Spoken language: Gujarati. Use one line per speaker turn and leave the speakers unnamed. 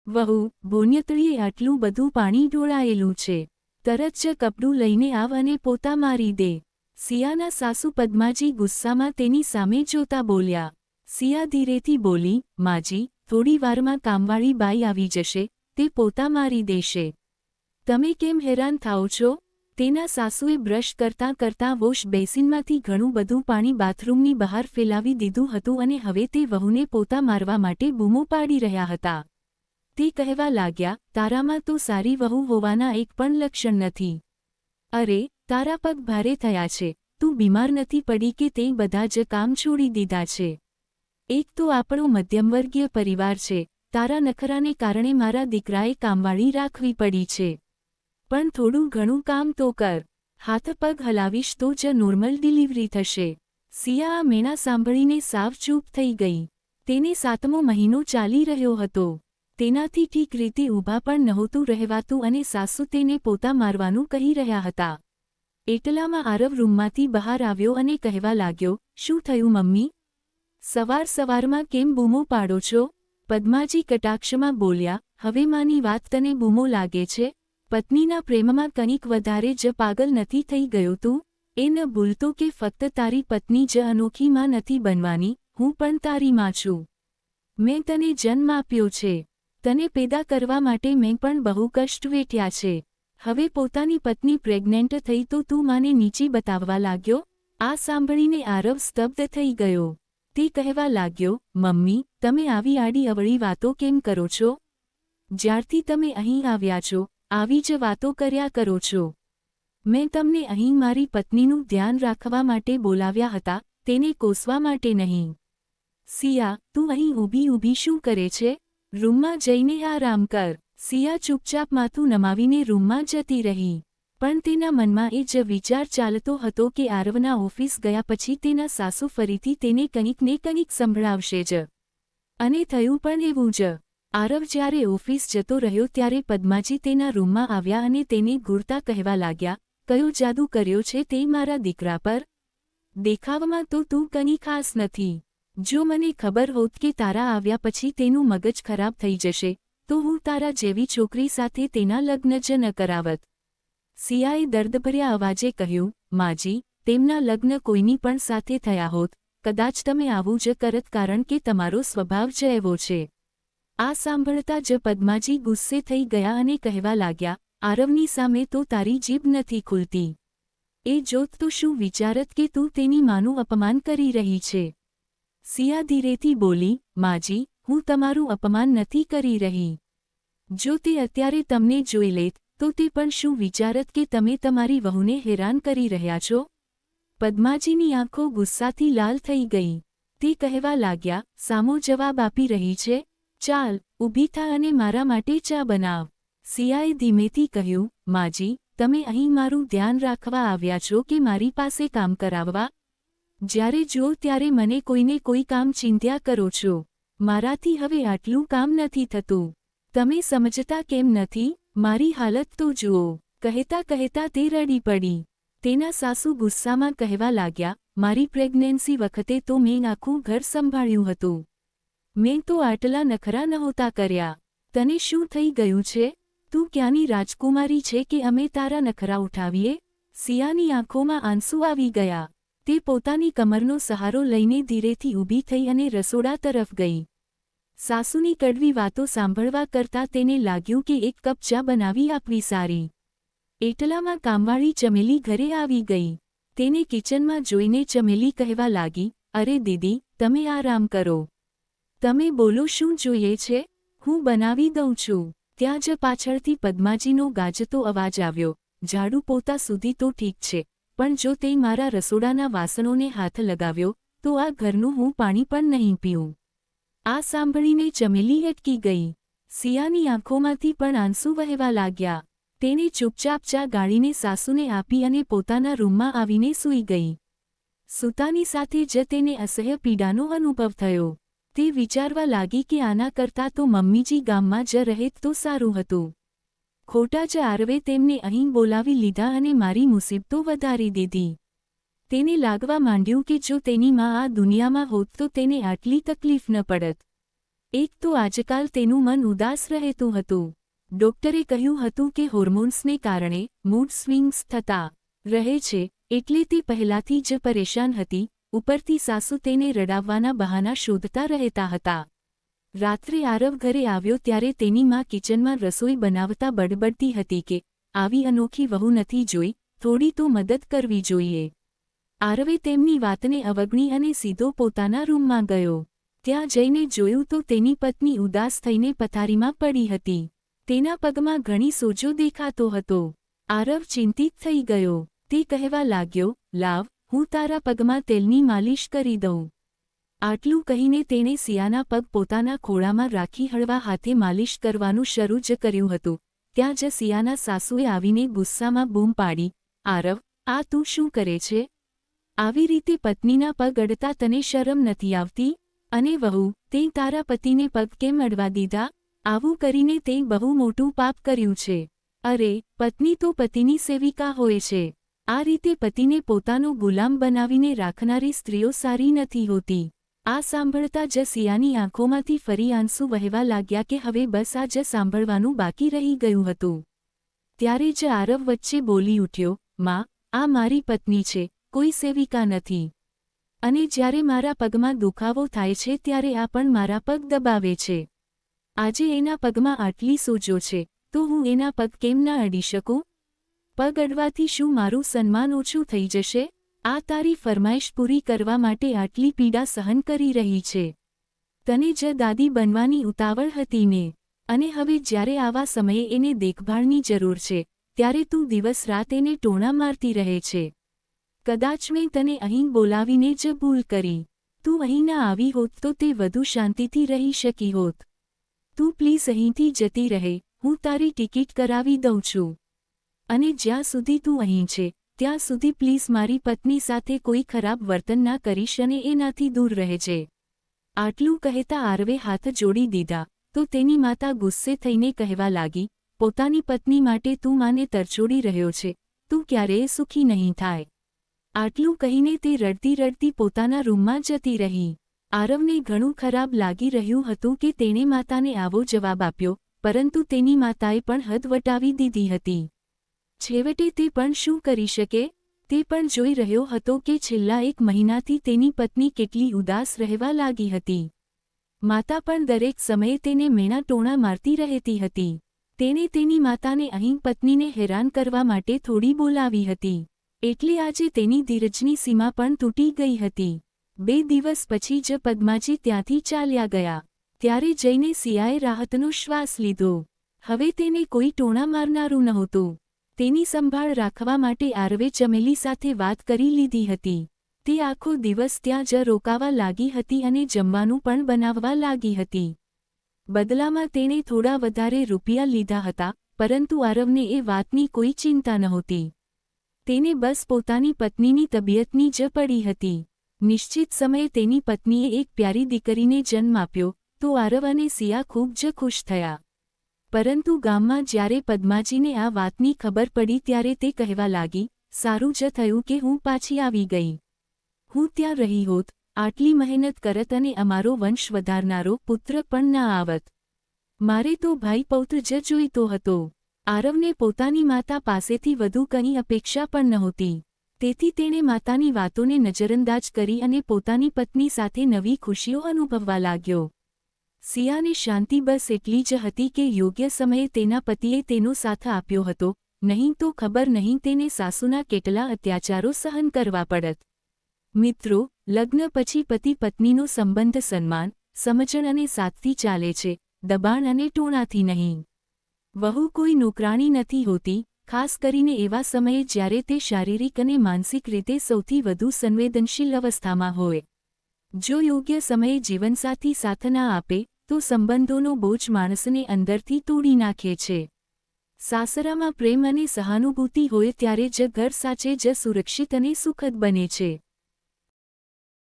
વહુ, ભોન્યતળીએ આટલું બધું પાણી ઢોળાયેલું છે. તરત જ કપડું લઈને આવ અને પોતા મારી દે. સિયાના સાસુ પદ્માજી ગુસ્સામાં તેની સામે જોતા બોલ્યા. સિયા ધીરેથી બોલી, માજી, થોડી વારમાં કામવાળી બાઈ આવી જશે, તે પોતા મારી દેશે. તમે કેમ હેરાન થાઓ છો? તેના સાસુએ બ્રશ કરતાં કરતાં વોશ બેસિનમાંથી ઘણું બધું પાણી બાથરૂમની બહાર ફેલાવી દીધું હતું અને હવે તે વહુને પોતા મારવા માટે બૂમો પાડી રહ્યા હતા. તે કહેવા લાગ્યા, તારામાં તો સારી વહુ હોવાના એક પણ લક્ષણ નથી. અરે, તારા પગ ભારે થયા છે, તું બીમાર નથી પડી કે તે બધા જ કામ છોડી દીધા છે? એક તો આપણો મધ્યમવર્ગીય પરિવાર છે, તારા નખરાને કારણે મારા દીકરાએ કામવાળી રાખવી પડી છે. પણ થોડું ઘણું કામ તો કર. હાથ પગ હલાવીશ તો જ નોર્મલ ડિલિવરી થશે. સિયા આ મેણા સાંભળીને સાવ ચૂપ થઈ ગઈ. તેને 7મો મહિનો ચાલી રહ્યો હતો. તેનાથી ઠીક રીતે ઊભા પણ નહોતું રહેવાતું અને સાસુ તેને પોતા મારવાનું કહી રહ્યા હતા. એટલામાં આરવ રૂમમાંથી બહાર આવ્યો અને કહેવા લાગ્યો, શું થયું મમ્મી? સવાર સવારમાં કેમ બૂમો પાડો છો? પદ્માજી કટાક્ષમાં બોલ્યા, હવે માની વાત તને બૂમો લાગે છે? પત્નીના પ્રેમમાં કંઈક વધારે જ પાગલ નથી થઈ ગયો તું? એ ન ભૂલતો કે ફક્ત તારી પત્ની જ અનોખી માં નથી બનવાની, હું પણ તારી માં છું. મેં તને જન્મ આપ્યો છે. તને પેદા કરવા માટે મેં પણ બહુ કષ્ટ વેઠ્યા છે. હવે પોતાની પત્ની પ્રેગ્નેન્ટ થઈ તો તું માને નીચી બતાવવા લાગ્યો? આ સાંભળીને આરવ સ્તબ્ધ થઈ ગયો. તે કહેવા લાગ્યો, મમ્મી, તમે આવી આડી અવળી વાતો કેમ કરો છો? જ્યારથી તમે અહીં આવ્યા છો, આવી જ વાતો કર્યા કરો છો. મેં તમને અહીં મારી પત્નીનું ધ્યાન રાખવા માટે બોલાવ્યા હતા, તેને કોસવા માટે નહીં. સિયા, તું અહીં ઊભી ઊભી શું કરે છે? રૂમમાં જઈને આરામ કર. સિયા ચૂપચાપ માથું નમાવીને રૂમમાં જતી રહી. પણ તેના મનમાં એ જ વિચાર ચાલતો હતો કે આરવના ઓફિસ ગયા પછી તેના સાસુ ફરીથી તેને કંઈક ને કંઈક સંભળાવશે જ. અને થયું પણ એવું જ. આરવ જ્યારે ઓફિસ જતો રહ્યો ત્યારે પદ્માજી તેના રૂમમાં આવ્યા અને તેને ઘૂરતા કહેવા લાગ્યા, કયો જાદુ કર્યો છે તે મારા દીકરા પર? દેખાવમાં તો તું કંઈ ખાસ નથી. જો મને ખબર હોત કે તારા આવ્યા પછી તેનું મગજ ખરાબ થઈ જશે, તો હું તારા જેવી છોકરી સાથે તેના લગ્ન જ ન કરાવત. સિયાએ દર્દભર્યા અવાજે કહ્યું, માજી, તેમના લગ્ન કોઈની પણ સાથે થયા હોત, કદાચ તમે આવું જ કરત કારણ કે તમારો સ્વભાવ જ એવો છે. આ સાંભળતા જ પદ્માજી ગુસ્સે થઈ ગયા અને કહેવા લાગ્યા, આરવની સામે તો તારી જીભ નથી ખુલતી. એ જોત તો શું વિચારત કે તું તેની માનું અપમાન કરી રહી છે? સિયા ધીરેથી બોલી, માજી, હું તમારું અપમાન નથી કરી રહી. જો તે અત્યારે તમને જોઈ લેત, તો તે પણ શું વિચારત કે તમે તમારી વહુને હેરાન કરી રહ્યા છો? પદ્માજીની આંખો ગુસ્સાથી લાલ થઈ ગઈ. તે કહેવા લાગ્યા, સામો જવાબ આપી રહી છે? ચાલ, ઊભી થા અને મારા માટે ચા બનાવ. સિયાએ ધીમેથી કહ્યું, માજી, તમે અહીં મારું ધ્યાન રાખવા આવ્યા છો કે મારી પાસે કામ કરાવવા? જ્યારે જુઓ ત્યારે મને કોઈને કોઈ કામ ચિંત્યા કરો છો. મારાથી હવે આટલું કામ નથી થતું. તમે સમજતા કેમ નથી? મારી હાલત તો જુઓ. કહેતા કહેતા તે રડી પડી. તેના સાસુ ગુસ્સામાં કહેવા લાગ્યા, મારી પ્રેગ્નન્સી વખતે તો મેં આખું ઘર સંભાળ્યું હતું. મેં તો આટલા નખરા નહોતા કર્યા. તને શું થઈ ગયું છે? તું ક્યાંની રાજકુમારી છે કે અમે તારા નખરા ઉઠાવીએ? સિયાની આંખોમાં આંસુ આવી ગયા. તે પોતાની કમરનો સહારો લઈને ધીરેથી ઊભી થઈ અને રસોડા તરફ ગઈ. સાસુની કડવી વાતો સાંભળવા કરતાં તેને લાગ્યું કે એક કપ ચા બનાવી આપવી સારી. એટલામાં કામવાળી ચમેલી ઘરે આવી ગઈ. તેને કિચનમાં જોઈને ચમેલી કહેવા લાગી, અરે દીદી, તમે આરામ કરો. તમે બોલો શું જોઈએ છે? હું બનાવી દઉં છું. ત્યાં જ પાછળથી પદ્માજીનો ગાજતો અવાજ આવ્યો, ઝાડુ પોતા સુધી તો ઠીક છે, પણ જો તે મારા રસોડાના વાસણોને હાથ લગાવ્યો, તો આ ઘરનું હું પાણી પણ નહીં પીઉં. આ સાંભળીને ચમેલી અટકી ગઈ. સિયાની આંખોમાંથી પણ આંસુ વહેવા લાગ્યા. તેને ચૂપચાપ ચા ગાળીને સાસુને આપી અને પોતાના રૂમમાં આવીને સૂઈ ગઈ. સૂતાની સાથે જ તેને અસહ્ય પીડાનો અનુભવ થયો. તે વિચારવા લાગી કે આના કરતાં તો મમ્મીજી ગામમાં જ રહેત તો સારું હતું. ખોટા જ આરવે તેમને અહીં બોલાવી લીધા અને મારી મુસીબતો વધારી દીધી. તેને લાગવા માંડ્યું કે જો તેની માં આ દુનિયામાં હોત તો તેને આટલી તકલીફ ન પડત. એક તો આજકાલ તેનું મન ઉદાસ રહેતું હતું. ડોક્ટરે કહ્યું હતું કે હોર્મોન્સને કારણે મૂડ સ્વિંગ્સ થતા રહે છે, એટલે તે પહેલાથી જ પરેશાન હતી. ઉપરથી સાસુ તેને રડાવવાના બહાના શોધતા રહેતા હતા. રાત્રે આરવ ઘરે આવ્યો ત્યારે તેની માં કિચનમાં રસોઈ બનાવતા બડબડતી હતી કે આવી અનોખી વહુ નથી જોઈ, થોડી તો મદદ કરવી જોઈએ. આરવે તેમની વાતને અવગણી અને સીધો પોતાના રૂમમાં ગયો. ત્યાં જઈને જોયું તો તેની પત્ની ઉદાસ થઈને પથારીમાં પડી હતી. તેના પગમાં ઘણી સોજો દેખાતો હતો. આરવ ચિંતિત થઈ ગયો. તે કહેવા લાગ્યો, લાવ, હું તારા પગમાં તેલની માલિશ કરી દઉં. આટલું કહીને તેણે સિયાના પગ પોતાના ખોળામાં રાખી હળવા હાથે માલિશ કરવાનું શરૂ જ કર્યું હતું. ત્યાં જ સિયાના સાસુએ આવીને ગુસ્સામાં બૂમ પાડી, આરવ, આ તું શું કરે છે? આવી રીતે પત્નીના પગ અડતા તને શરમ નથી આવતી? અને વહુ, તે તારા પતિને પગ કેમ અડવા દીધા? આવું કરીને તે બહુ મોટું પાપ કર્યું છે. અરે, પત્ની તો પતિની સેવિકા હોય છે. આ રીતે પતિને પોતાનો ગુલામ બનાવીને રાખનારી સ્ત્રીઓ સારી નથી હોતી. આ સાંભળતા જ સિયાની આંખોમાંથી ફરી આંસુ વહેવા લાગ્યા કે હવે બસ આ જ સાંભળવાનું બાકી રહી ગયું હતું. ત્યારે જ આરવ વચ્ચે બોલી ઉઠ્યો, માં, આ મારી પત્ની છે, કોઈ સેવિકા નથી. અને જ્યારે મારા પગમાં દુખાવો થાય છે ત્યારે આ પણ મારા પગ દબાવે છે. આજે એના પગમાં આટલી સોજો છે, તો હું એના પગ કેમ ના અડી શકું? પગ અડવાથી શું મારું સન્માન ઓછું થઈ જશે? આ તારી ફરમાઈશ પૂરી કરવા માટે આટલી પીડા સહન કરી રહી છે. તને જ દાદી બનવાની ઉતાવળ હતી ને? અને હવે જ્યારે આવા સમયે એને દેખભાળની જરૂર છે, ત્યારે તું દિવસ રાત એને ટોણા મારતી રહે છે. કદાચ મેં તને અહીં બોલાવીને જ ભૂલ કરી. તું અહીં ના આવી હોત તો તે વધુ શાંતિથી રહી શકી હોત. તું પ્લીઝ અહીંથી જતી રહે, હું તારી ટિકિટ કરાવી દઉં છું. અને જ્યાં સુધી તું અહીં છે, ત્યાં સુધી પ્લીઝ મારી પત્ની સાથે કોઈ ખરાબ વર્તન ના કરીશ અને એનાથી દૂર રહેજે. આટલું કહેતા આરવે હાથ જોડી દીધા, તો તેની માતા ગુસ્સે થઈને કહેવા લાગી, પોતાની પત્ની માટે તું માને તરછોડી રહ્યો છે, તું ક્યારેય સુખી નહીં થાય. આટલું કહીને તે રડતી રડતી પોતાના રૂમમાં જતી રહી. આરવને ઘણું ખરાબ લાગી રહ્યું હતું કે તેણે માતાને આવો જવાબ આપ્યો, પરંતુ તેની માતાએ પણ હદ વટાવી દીધી હતી. છેવટે તે પણ શું કરી શકે? તે પણ જોઈ રહ્યો હતો કે છેલ્લા 1 મહિનાથી તેની પત્ની કેટલી ઉદાસ રહેવા લાગી હતી. માતા પણ દરેક સમયે તેને મેણા ટોણા મારતી રહેતી હતી. તેણે તેની માતાને અહીં પત્નીને હેરાન કરવા માટે થોડી બોલાવી હતી. એટલે આજે તેની ધીરજની સીમા પણ તૂટી ગઈ હતી. 2 દિવસ પછી જ પદ્માજી ત્યાંથી ચાલ્યા ગયા. ત્યારે જઈને સિયાએ રાહતનો શ્વાસ લીધો. હવે તેને કોઈ ટોણા મારનારું નહોતું. તેની સંભાળ રાખવા માટે આરવે ચમેલી સાથે વાત કરી લીધી હતી. તે આખો દિવસ ત્યાં જ રોકાવા લાગી હતી અને જમવાનું પણ બનાવવા લાગી હતી. બદલામાં તેણે થોડા વધારે રૂપિયા લીધા હતા, પરંતુ આરવને એ વાતની કોઈ ચિંતા નહોતી. તેને બસ પોતાની પત્નીની તબિયતની જ પડી હતી. નિશ્ચિત સમયે તેની પત્નીએ એક પ્યારી દીકરીને જન્મ આપ્યો, તો આરવ અને સિયા ખૂબ જ ખુશ થયા. પરંતુ ગામમાં જ્યારે પદ્માજીને આ વાતની ખબર પડી ત્યારે તે કહેવા લાગી, સારું જ થયું કે હું પાછી આવી ગઈ. હું ત્યાં રહી હોત, આટલી મહેનત કરત અને અમારો વંશ વધારનારો પુત્ર પણ ના આવત. મારે તો ભાઈ પૌત્ર જ જોઈતો હતો. આરવને પોતાની માતા પાસેથી વધુ કંઈ અપેક્ષા પણ નહોતી. તેથી તેણે માતાની વાતોને નજરઅંદાજ કરી અને પોતાની પત્ની સાથે નવી ખુશીઓ અનુભવવા લાગ્યો. સિયાને શાંતિ બસ એટલી જ હતી કે યોગ્ય સમયે તેના પતિએ તેનો સાથ આપ્યો હતો, નહીં તો ખબર નહીં તેને સાસુના કેટલા અત્યાચારો સહન કરવા પડત. મિત્રો, લગ્ન પછી પતિ પત્નીનો સંબંધ સન્માન, સમજણ અને સાથથી ચાલે છે, દબાણ અને ટોણાથી નહીં. વહુ કોઈ નોકરાણી નથી હોતી, ખાસ કરીને એવા સમયે જ્યારે તે શારીરિક અને માનસિક રીતે સૌથી વધુ સંવેદનશીલ અવસ્થામાં હોય. જો યોગ્ય સમયે જીવનસાથી સાથ ના આપે, તો સંબંધોનો બોજ માણસને અંદરથી તોડી નાખે છે. સાસરામાં પ્રેમ અને સહાનુભૂતિ હોય ત્યારે જ ઘર સાચે જ સુરક્ષિત અને સુખદ બને છે.